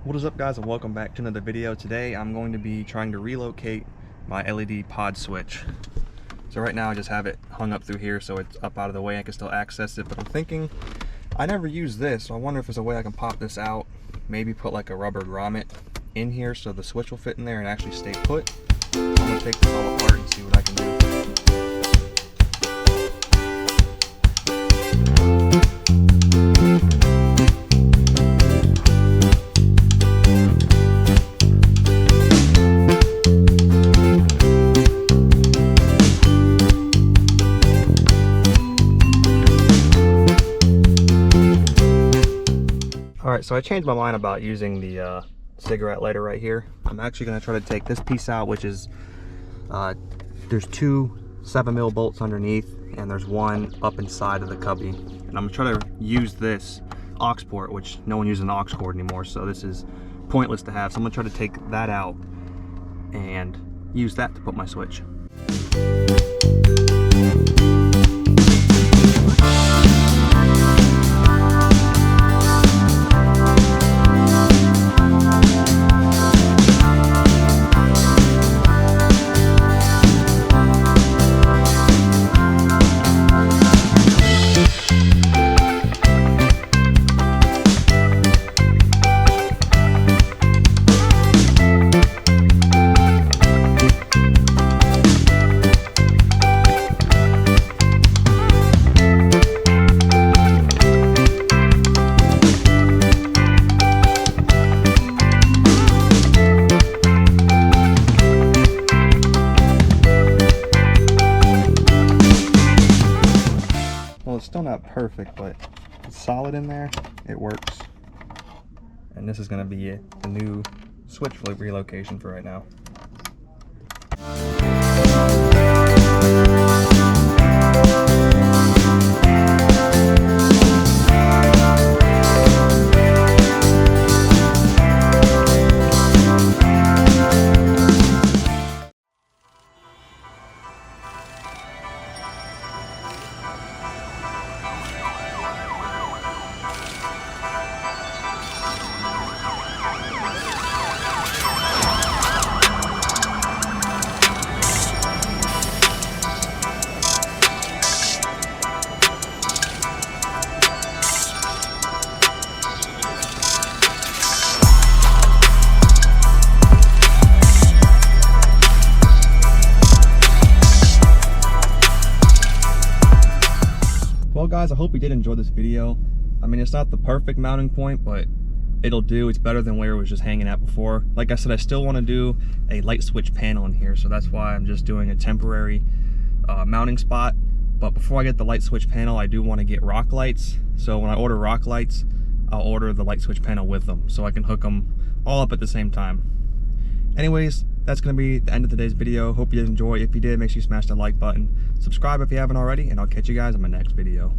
What is up, guys, and welcome back to another video. Today I'm going to be trying to relocate my LED pod switch. So right now I just have it hung up through here so it's up out of the way. I can still access it, but I'm thinking I never use this, so I wonder if there's a way I can pop this out, maybe put like a rubber grommet in here so the switch will fit in there and actually stay put. I'm going to take this all apart and see what I can do. Alright, so I changed my mind about using the cigarette lighter right here. I'm actually going to try to take this piece out, which is, there's two 7mm bolts underneath, and there's one up inside of the cubby. And I'm going to try to use this aux port, which no one uses an aux cord anymore, so this is pointless to have. So I'm going to try to take that out and use that to put my switch. Well, it's still not perfect, but it's solid in there. It works. And this is going to be it, the new switch relocation for right now. Well, guys, I hope you did enjoy this video. I mean, it's not the perfect mounting point, but it'll do. It's better than where it was just hanging at before. Like I said, I still want to do a light switch panel in here, so that's why I'm just doing a temporary mounting spot. But before I get the light switch panel, I do want to get rock lights. So when I order rock lights, I'll order the light switch panel with them, so I can hook them all up at the same time. Anyways, that's going to be the end of today's video. Hope you did enjoy. If you did, make sure you smash that like button. Subscribe if you haven't already, and I'll catch you guys in my next video.